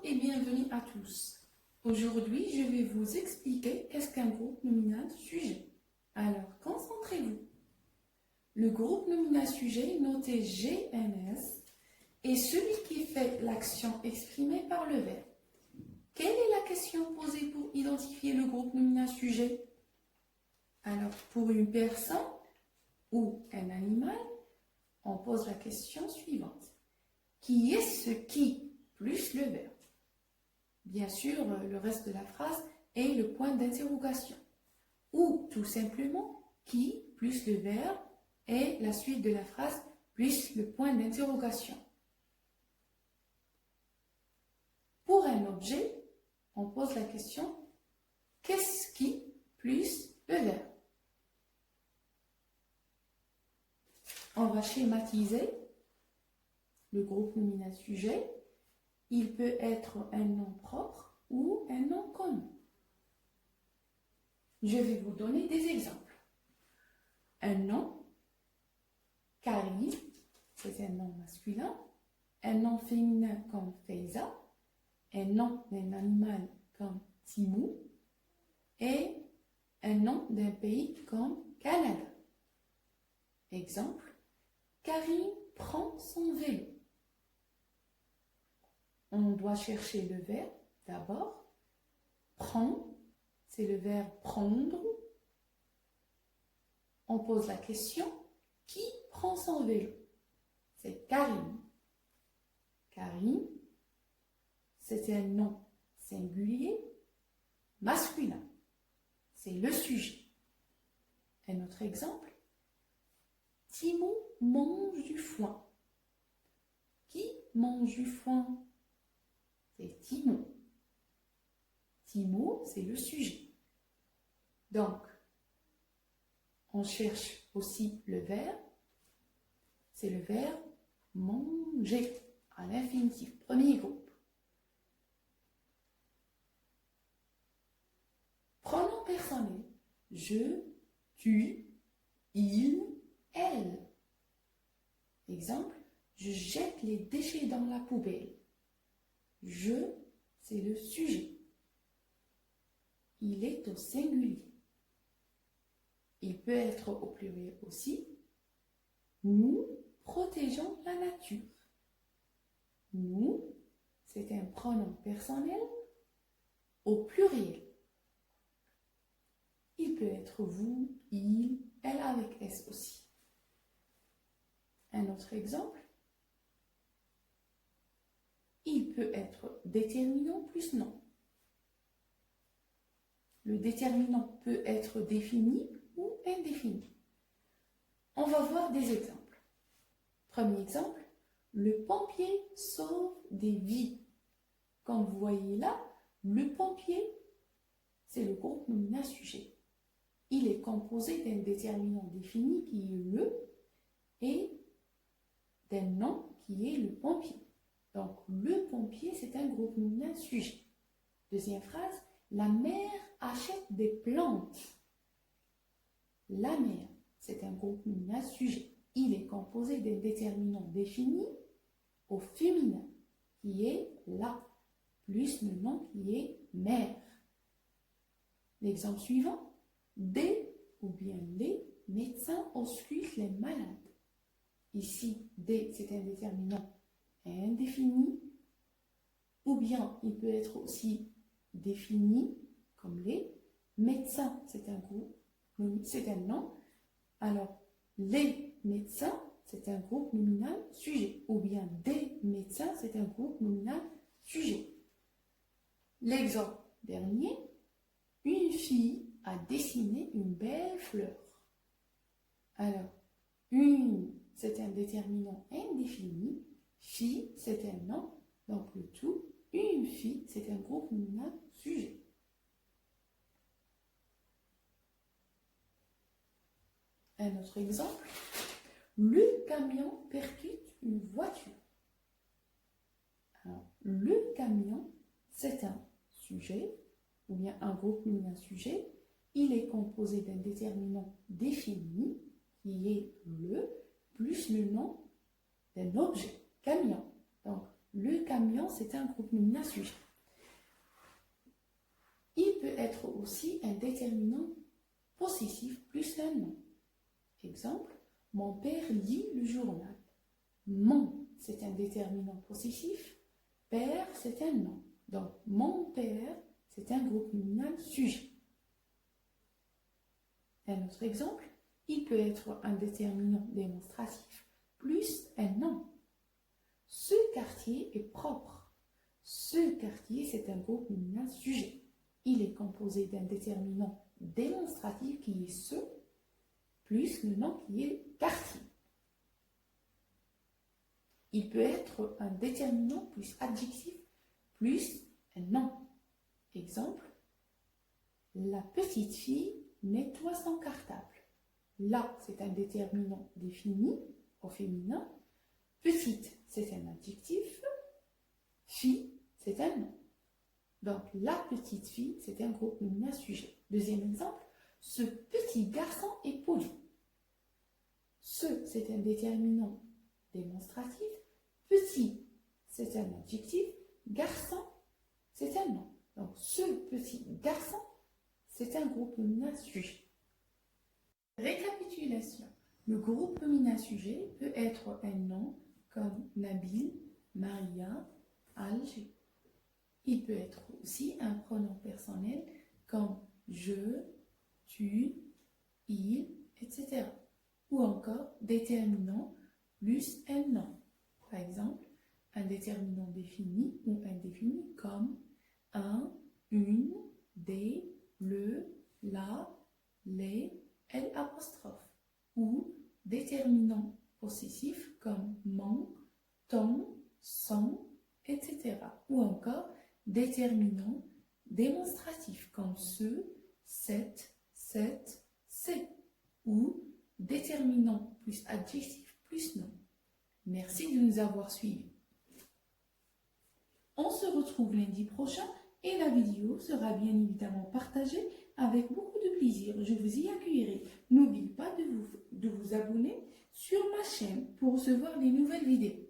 Bonjour et bienvenue à tous. Aujourd'hui, je vais vous expliquer qu'est-ce qu'un groupe nominal sujet. Alors, concentrez-vous. Le groupe nominal sujet, noté GNS, est celui qui fait l'action exprimée par le verbe. Quelle est la question posée pour identifier le groupe nominal sujet? Alors, pour une personne ou un animal, on pose la question suivante. Qui est ce qui plus le verbe? Bien sûr, le reste de la phrase est le point d'interrogation. Ou tout simplement, qui plus le verbe est la suite de la phrase plus le point d'interrogation. Pour un objet, on pose la question qu'est-ce qui plus le verbe? On va schématiser le groupe nominal sujet. Il peut être un nom propre ou un nom commun. Je vais vous donner des exemples. Un nom, Karim, c'est un nom masculin. Un nom féminin comme Faiza. Un nom d'un animal comme Timou. Et un nom d'un pays comme Canada. Exemple, Karim prend son vélo. On doit chercher le verbe d'abord. Prend, c'est le verbe prendre. On pose la question, qui prend son vélo? C'est Karim. Karim, c'est un nom singulier, masculin. C'est le sujet. Un autre exemple, Timou mange du foin. Qui mange du foin? C'est Timou. Timou, c'est le sujet. Donc, on cherche aussi le verbe. C'est le verbe manger à l'infinitif, premier groupe. Pronom personnel. Je, tu, il, elle. Exemple, je jette les déchets dans la poubelle. Je, c'est le sujet. Il est au singulier. Il peut être au pluriel aussi. Nous protégeons la nature. Nous, c'est un pronom personnel au pluriel. Il peut être vous, il, elle avec S aussi. Un autre exemple. Il peut être déterminant plus non. Le déterminant peut être défini ou indéfini. On va voir des exemples. Premier exemple, le pompier sauve des vies. Comme vous voyez là, le pompier, c'est le groupe nominal sujet. Il est composé d'un déterminant défini qui est le et d'un nom qui est le pompier. Donc, le pompier, c'est un groupe nominal sujet. Deuxième phrase, la mère achète des plantes. La mère, c'est un groupe nominal sujet. Il est composé d'un déterminant défini au féminin, qui est la, plus le nom qui est mère. L'exemple suivant, des ou bien les médecins auscultent les malades. Ici, des, c'est un déterminant indéfini, ou bien il peut être aussi défini comme les médecins, c'est un groupe, c'est un nom. Alors, les médecins, c'est un groupe nominal sujet, ou bien des médecins, c'est un groupe nominal sujet. L'exemple dernier, une fille a dessiné une belle fleur. Alors, une, c'est un déterminant indéfini, fille, c'est un nom, donc le tout, une fille, c'est un groupe nominal sujet. Un autre exemple, le camion percute une voiture. Alors, le camion, c'est un sujet, ou bien un groupe nominal sujet. Il est composé d'un déterminant défini, qui est le, plus le nom d'un objet, camion. Donc, Le camion, c'est un groupe nominal sujet. Il peut être aussi un déterminant possessif plus un nom. Exemple, mon père lit le journal. Mon, c'est un déterminant possessif. Père, c'est un nom. Donc, mon père, c'est un groupe nominal sujet. Un autre exemple, il peut être un déterminant démonstratif plus un nom. Ce quartier est propre. Ce quartier, c'est un groupe nominal sujet. Il est composé d'un déterminant démonstratif qui est ce, plus le nom qui est quartier. Il peut être un déterminant plus adjectif plus un nom. Exemple, la petite fille nettoie son cartable. Là, c'est un déterminant défini au féminin. Petite, c'est un adjectif. Fille, c'est un nom. Donc, la petite fille, c'est un groupe nominal sujet. Deuxième exemple, ce petit garçon est poli. Ce, c'est un déterminant démonstratif. Petit, c'est un adjectif. Garçon, c'est un nom. Donc, ce petit garçon, c'est un groupe nominal sujet. Récapitulation. Le groupe nominal sujet peut être un nom comme Nabil, Maria, Alger. Il peut être aussi un pronom personnel comme je, tu, il, etc. Ou encore déterminant plus un nom. Par exemple, un déterminant défini ou indéfini comme un, une, des, le, la, les, l'apostrophe. Ou déterminant possessif comme mon, ton, son, etc. Ou encore déterminant démonstratif comme ce, cette, c'est. Ou déterminant plus adjectif plus nom. Merci de nous avoir suivis. On se retrouve lundi prochain et la vidéo sera bien évidemment partagée avec beaucoup de plaisir. Je vous y accueillerai. N'oubliez pas de vous abonner sur ma chaîne pour recevoir les nouvelles vidéos.